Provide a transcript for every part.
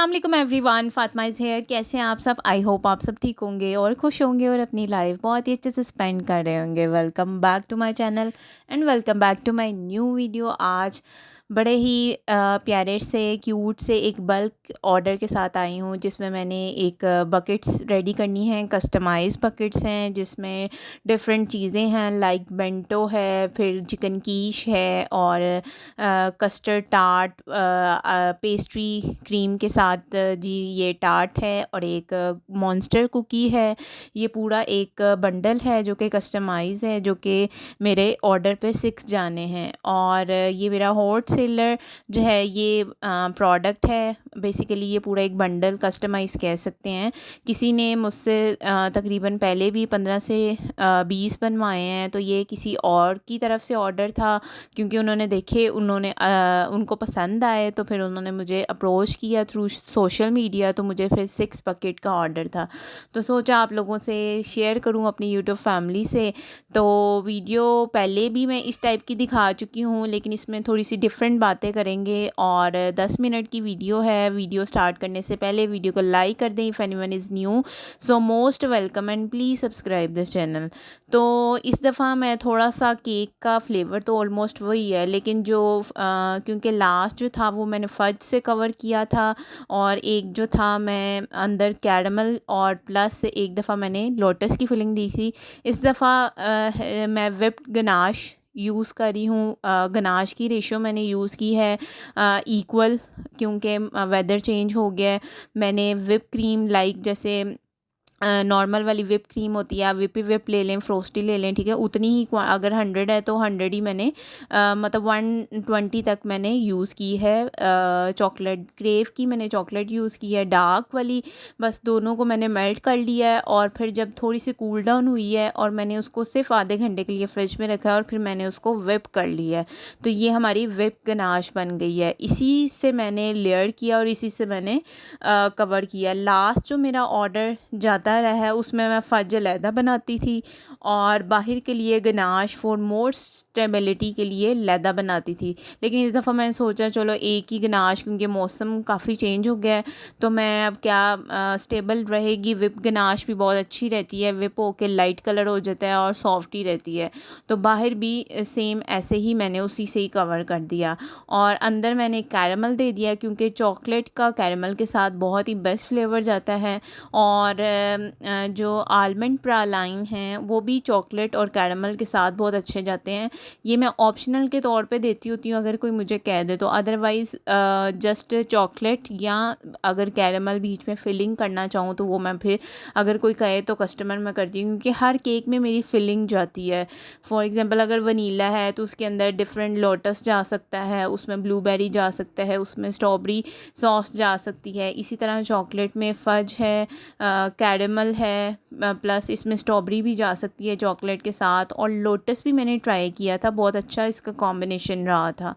अस्सलाम वालेकुम everyone, Fatima is here. कैसे हैं आप सब? आई होप आप सब ठीक होंगे और खुश होंगे और अपनी लाइफ बहुत ही अच्छे से स्पेंड कर रहे होंगे। Welcome back to my channel and welcome back to my new video. आज बड़े ही प्यारे से क्यूट से एक बल्क ऑर्डर के साथ आई हूँ, जिसमें मैंने एक बकेट्स रेडी करनी है। कस्टमाइज़ बकेट्स हैं जिसमें डिफरेंट चीज़ें हैं, लाइक बेंटो है, फिर चिकन कीश है और कस्टर्ड टार्ट पेस्ट्री क्रीम के साथ जी ये टार्ट है और एक मॉन्स्टर कुकी है। ये पूरा एक बंडल है जो कि कस्टमाइज़ है, जो कि मेरे ऑर्डर पे 6 जाने हैं। और ये मेरा हॉट सेलर जो है ये प्रोडक्ट है। बेसिकली ये पूरा एक बंडल कस्टमाइज़ कह सकते हैं। किसी ने मुझसे तकरीबन पहले भी 15 से 20 बनवाए हैं, तो ये किसी और की तरफ से ऑर्डर था, क्योंकि उन्होंने देखे, उनको पसंद आए, तो फिर उन्होंने मुझे अप्रोच किया थ्रू सोशल मीडिया। तो मुझे फिर 6 बकेट का ऑर्डर था, तो सोचा आप लोगों से शेयर करूं अपनी यूट्यूब फैमिली से। तो वीडियो पहले भी मैं इस टाइप की दिखा चुकी हूं, लेकिन इसमें थोड़ी सी डिफरेंट बातें करेंगे। और 10 मिनट की वीडियो है। वीडियो स्टार्ट करने से पहले वीडियो को लाइक कर दें if anyone is new, so most welcome and please subscribe this channel. तो इस दफ़ा मैं थोड़ा सा केक का फ्लेवर तो ऑलमोस्ट वही है, लेकिन जो क्योंकि लास्ट जो था वो मैंने फज से कवर किया था, और एक जो था मैं अंदर कैरमल और प्लस एक दफ़ा मैंने लोटस की फिलिंग दी थी। इस दफ़ा मैं विप्ड गनाश यूज़ कर रही हूँ। गनाश की रेशो मैंने यूज़ की है इक्वल, क्योंकि वेदर चेंज हो गया है। मैंने विप क्रीम लाइक जैसे नॉर्मल वाली विप क्रीम होती है, आप विप ले लें, फ्रोस्टी ले लें, ठीक है, उतनी ही अगर 100 है तो 100 ही मैंने मतलब 120 तक मैंने यूज़ की है। चॉकलेट क्रेव की मैंने चॉकलेट यूज़ की है, डार्क वाली। बस दोनों को मैंने मेल्ट कर लिया है, और फिर जब थोड़ी सी कूल डाउन हुई है और मैंने उसको सिर्फ आधे घंटे के लिए फ्रिज में रखा है, और फिर मैंने उसको विप कर लिया है। तो ये हमारी विप गनाश बन गई है। इसी से मैंने लेयर किया और इसी से मैंने कवर किया। लास्ट जो मेरा ऑर्डर जाता रहा है उसमें मैं फज अलहदा बनाती थी, और बाहर के लिए गनाश फॉर मोर स्टेबिलिटी के लिए अलहदा बनाती थी। लेकिन इस दफ़ा मैंने सोचा चलो एक ही गनाश, क्योंकि मौसम काफ़ी चेंज हो गया है, तो मैं अब क्या स्टेबल रहेगी। विप गनाश भी बहुत अच्छी रहती है, विप होके लाइट कलर हो जाता है और सॉफ्ट ही रहती है। तो बाहर भी सेम ऐसे ही मैंने उसी से ही कवर कर दिया, और अंदर मैंने कैरमल दे दिया, क्योंकि चॉकलेट का कैरमल के साथ बहुत ही बेस्ट फ्लेवर जाता है। और जो आलमंड प्रालाइन हैं वो भी चॉकलेट और कैरमल के साथ बहुत अच्छे जाते हैं। ये मैं ऑप्शनल के तौर पे देती होती हूँ अगर कोई मुझे कह दे तो, अदरवाइज़ जस्ट चॉकलेट या अगर कैरमल बीच में फिलिंग करना चाहूँ तो वो मैं फिर अगर कोई कहे तो कस्टमर मैं करती हूँ, क्योंकि हर केक में मेरी फिलिंग जाती है। फॉर एग्ज़ाम्पल अगर वनीला है तो उसके अंदर डिफरेंट लोटस जा सकता है, उसमें ब्लूबेरी जा सकता है, उसमें स्ट्रॉबेरी सॉस जा सकती है। इसी तरह चॉकलेट में फज है, कैरमल है, प्लस इसमें स्ट्रॉबेरी भी जा सकती है चॉकलेट के साथ, और लोटस भी मैंने ट्राई किया था, बहुत अच्छा इसका कॉम्बिनेशन रहा था।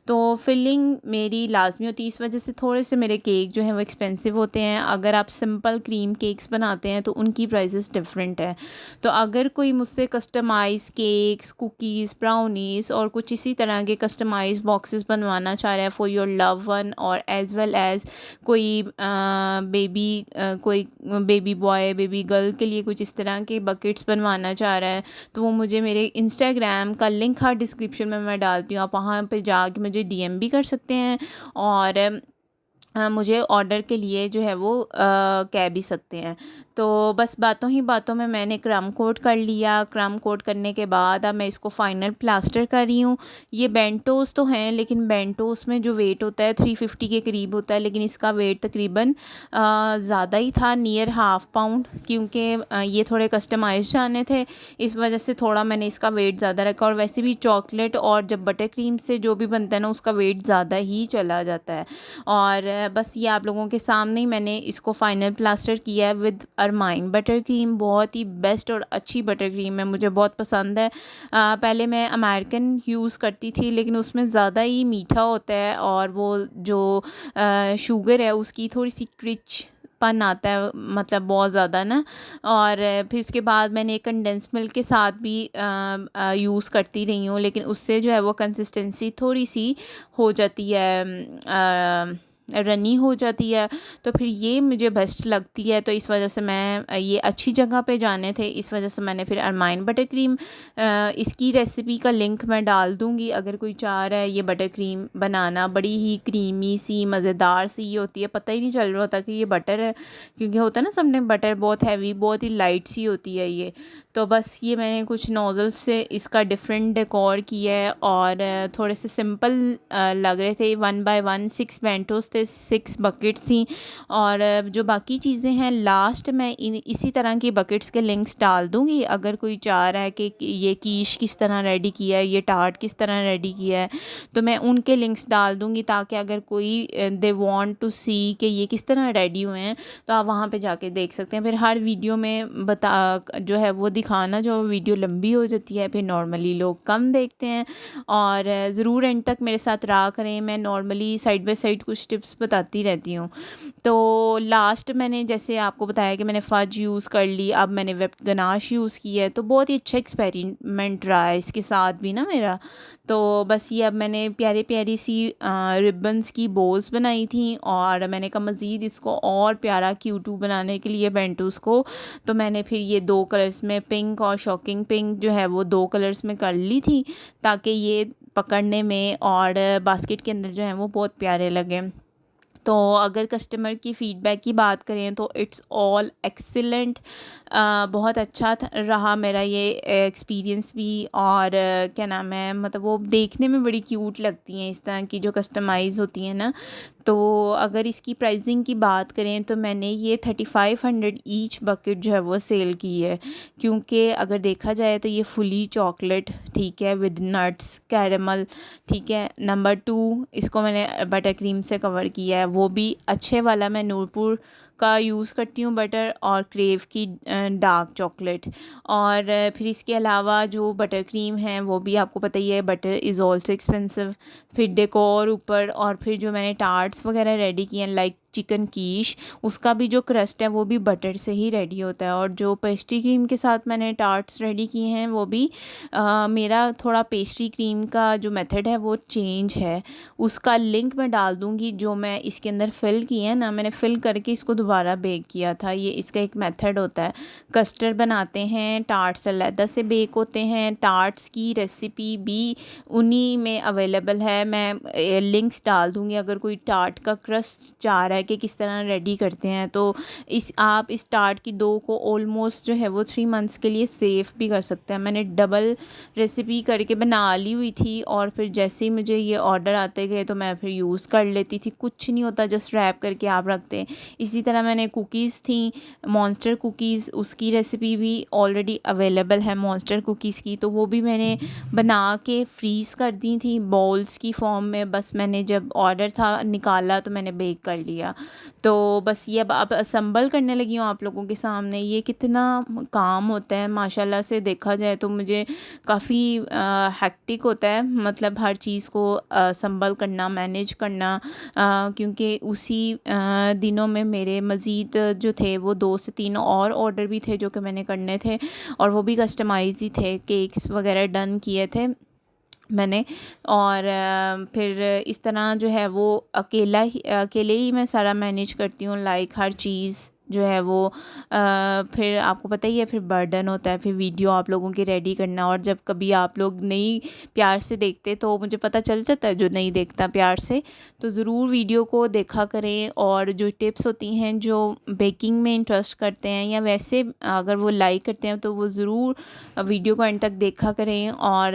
तो फिलिंग मेरी लाजमी होती है, इस वजह से थोड़े से मेरे केक जो हैं वो एक्सपेंसिव होते हैं। अगर आप सिंपल क्रीम केक्स बनाते हैं तो उनकी प्राइसेस डिफरेंट है। तो अगर कोई मुझसे कस्टमाइज़ केक्स, कुकीज़, ब्राउनीज़ और कुछ इसी तरह के कस्टमाइज़ बॉक्सेस बनवाना चाह रहा है फॉर योर लव वन, और एज़ वेल एज़ कोई बेबी बॉय बेबी गर्ल के लिए कुछ इस तरह के बकेट्स बनवाना चाह रहा है, तो वो मुझे मेरे इंस्टाग्राम का लिंक हर डिस्क्रिप्शन में मैं डालती हूँ, आप वहाँ पे जाके मुझे डीएम भी कर सकते हैं, और मुझे ऑर्डर के लिए जो है वो कह भी सकते हैं। तो बस बातों ही बातों में मैंने क्रम कोट कर लिया। क्रम कोट करने के बाद अब मैं इसको फ़ाइनल प्लास्टर कर रही हूँ। ये बेंटोस तो हैं, लेकिन बेंटोस में जो वेट होता है 350 के करीब होता है, लेकिन इसका वेट तकरीबन ज़्यादा ही था, नियर हाफ़ पाउंड, क्योंकि ये थोड़े कस्टमाइज जाने थे, इस वजह से थोड़ा मैंने इसका वेट ज़्यादा रखा। और वैसे भी चॉकलेट और जब बटर क्रीम से जो भी बनता है ना उसका वेट ज़्यादा ही चला जाता है। और बस ये आप लोगों के सामने ही मैंने इसको फ़ाइनल प्लास्टर किया है विद अरमाइन बटर क्रीम। बहुत ही बेस्ट और अच्छी बटर क्रीम है, मुझे बहुत पसंद है। पहले मैं अमेरिकन यूज़ करती थी, लेकिन उसमें ज़्यादा ही मीठा होता है, और वो जो शुगर है उसकी थोड़ी सी क्रिच पन आता है, मतलब बहुत ज़्यादा ना। और फिर उसके बाद मैंने कंडेंस मिल्क के साथ भी यूज़ करती रही हूँ, लेकिन उससे जो है वो कंसिस्टेंसी थोड़ी सी हो जाती है रनी हो जाती है, तो फिर ये मुझे बेस्ट लगती है। तो इस वजह से मैं ये अच्छी जगह पे जाने थे, इस वजह से मैंने फिर अरमाइन बटर क्रीम, इसकी रेसिपी का लिंक मैं डाल दूँगी अगर कोई चाह रहा है ये बटर क्रीम बनाना। बड़ी ही क्रीमी सी मज़ेदार सी ये होती है, पता ही नहीं चल रहा होता कि ये बटर है, क्योंकि होता है ना समटाइम बटर बहुत हैवी, बहुत ही लाइट सी होती है ये। तो बस ये मैंने कुछ नोज़ल्स से इसका डिफरेंट डेकोर किया है, और थोड़े से सिंपल लग रहे थे। 1 बाय 1 6 बेंटोस थे, 6 बकेट्स थी, और जो बाकी चीज़ें हैं लास्ट मैं इसी तरह की बकेट्स के लिंक्स डाल दूँगी। अगर कोई चाह रहा है कि ये कीश किस तरह रेडी किया है, ये टार्ट किस तरह रेडी किया है, तो मैं उनके लिंक्स डाल दूँगी, ताकि अगर कोई दे वांट टू सी कि ये किस तरह रेडी हुए हैं, तो आप वहाँ पे जाके देख सकते हैं। फिर हर वीडियो में जो है वो दिखाना, जो वीडियो लंबी हो जाती है फिर नॉर्मली लोग कम देखते हैं। और ज़रूर एंड तक मेरे साथ रहा करें, मैं नॉर्मली साइड बाय साइड कुछ टिप्स बताती रहती हूँ। तो लास्ट मैंने जैसे आपको बताया कि मैंने फ़ज यूज़ कर ली, अब मैंने वेब गनाश यूज़ की है, तो बहुत ही अच्छा एक्सपेरिमेंट रहा है इसके साथ भी ना मेरा। तो बस ये अब मैंने प्यारी प्यारी सी रिबन्स की बोल्स बनाई थी, और मैंने कहा मज़ीद इसको और प्यारा क्यूटू बनाने के लिए बेंटूस को, तो मैंने फिर ये 2 कलर्स में, पिंक और शॉकिंग पिंक जो है वो 2 कलर्स में कर ली थी, ताकि ये पकड़ने में और बास्केट के अंदर जो है वो बहुत प्यारे लगें। तो अगर कस्टमर की फ़ीडबैक की बात करें तो इट्स ऑल एक्सीलेंट, बहुत अच्छा रहा मेरा ये एक्सपीरियंस भी। और क्या नाम है, मतलब वो देखने में बड़ी क्यूट लगती हैं इस तरह की जो कस्टमाइज़ होती हैं ना। तो अगर इसकी प्राइसिंग की बात करें तो मैंने ये 3500 ईच बकेट जो है वो सेल की है, क्योंकि अगर देखा जाए तो ये फुली चॉकलेट, ठीक है, विद नट्स कैरेमल, ठीक है। नंबर 2 इसको मैंने बटर क्रीम से कवर किया है, वो भी अच्छे वाला। मैं नूरपुर का यूज़ करती हूँ बटर, और क्रेव की डार्क चॉकलेट। और फिर इसके अलावा जो बटर क्रीम है वो भी आपको पता ही है, बटर इज़ ऑल्सो एक्सपेंसिव। फिर डेकोर ऊपर, और फिर जो मैंने टार्ट्स वगैरह रेडी किए हैं लाइक चिकन कीश, उसका भी जो क्रस्ट है वो भी बटर से ही रेडी होता है। और जो पेस्ट्री क्रीम के साथ मैंने टार्ट्स रेडी किए हैं वो भी मेरा थोड़ा पेस्ट्री क्रीम का जो मेथड है वो चेंज है, उसका लिंक मैं डाल दूँगी। जो मैं इसके अंदर फ़िल किए हैं ना, मैंने फ़िल करके इसको दोबारा बेक किया था। ये इसका एक मेथड होता है, कस्टर्ड बनाते हैं, टार्ट्स अलहदा से बेक होते हैं। टार्ट्स की रेसिपी भी उन्हीं में अवेलेबल है, मैं लिंक्स डाल दूँगी। अगर कोई टार्ट का क्रस्ट चाह रहा है कि किस तरह रेडी करते हैं, तो आप इस टार्ट की डो को ऑलमोस्ट जो है वो 3 मंथ्स के लिए सेफ़ भी कर सकते हैं। मैंने डबल रेसिपी करके बना ली हुई थी, और फिर जैसे ही मुझे ये ऑर्डर आते गए तो मैं फिर यूज़ कर लेती थी। कुछ नहीं होता, जस्ट रैप करके आप रखते हैं। इसी तरह मैंने कुकीज़ थी, मॉन्स्टर कुकीज़, उसकी रेसिपी भी ऑलरेडी अवेलेबल है मॉन्स्टर कुकीज़ की, तो वो भी मैंने बना के फ्रीज़ कर दी थी बॉल्स की फॉर्म में। बस मैंने जब ऑर्डर था निकाला तो मैंने बेक कर लिया। तो बस ये अब असम्बल करने लगी हूँ आप लोगों के सामने। ये कितना काम होता है माशाल्लाह से देखा जाए तो मुझे काफ़ी हेक्टिक होता है, मतलब हर चीज़ को संभल करना, मैनेज करना, क्योंकि उसी दिनों में मेरे मज़ीद जो थे वो 2 से 3 और ऑर्डर भी थे जो कि मैंने करने थे, और वो भी कस्टमाइज़ ही थे, केक्स वगैरह डन किए थे मैंने। और फिर इस तरह जो है वो अकेले ही मैं सारा मैनेज करती हूँ, लाइक हर चीज़ जो है वो फिर आपको पता ही है, फिर बर्डन होता है फिर वीडियो आप लोगों की रेडी करना। और जब कभी आप लोग नहीं प्यार से देखते तो मुझे पता चल जाता है, जो नहीं देखता प्यार से, तो ज़रूर वीडियो को देखा करें। और जो टिप्स होती हैं, जो बेकिंग में इंटरेस्ट करते हैं या वैसे अगर वो लाइक करते हैं, तो वो ज़रूर वीडियो को एंड तक देखा करें, और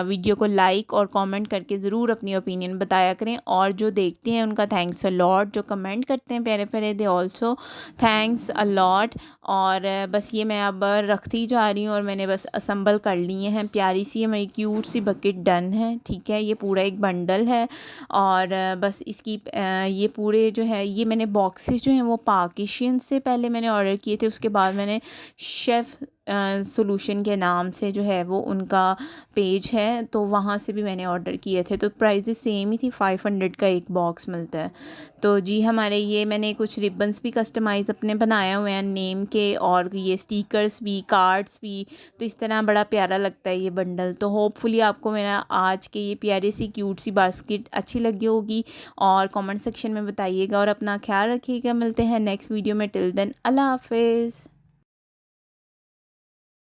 वीडियो को लाइक और कमेंट करके ज़रूर अपनी ओपिनियन बताया करें। और जो देखते हैं उनका थैंक्स अ लॉट, जो कमेंट करते हैं प्यारे प्यारे, they also thanks a lot. और बस ये मैं अब रखती जा रही हूँ, और मैंने बस असम्बल कर लिए हैं। प्यारी सी मेरी क्यूट सी बकेट डन है, ठीक है। ये पूरा एक बंडल है, और बस इसकी ये पूरे जो है, ये मैंने बॉक्सेस जो हैं वो पाकिशियन से पहले मैंने ऑर्डर किए थे, उसके बाद मैंने शेफ़ सॉल्यूशन के नाम से जो है वो उनका पेज है, तो वहाँ से भी मैंने ऑर्डर किए थे। तो प्राइसेस सेम ही थी, 500 का एक बॉक्स मिलता है। तो जी हमारे ये मैंने कुछ रिबन्स भी कस्टमाइज़ अपने बनाए हुए हैं नेम के, और ये स्टिकर्स भी, कार्ड्स भी। तो इस तरह बड़ा प्यारा लगता है ये बंडल। तो होपफुली आपको मेरा आज के ये प्यारी सी क्यूट सी बास्केट अच्छी लगी होगी, और कमेंट सेक्शन में बताइएगा और अपना ख्याल रखिएगा। मिलते हैं नेक्स्ट वीडियो में। टिल देन अल्लाह हाफिज़।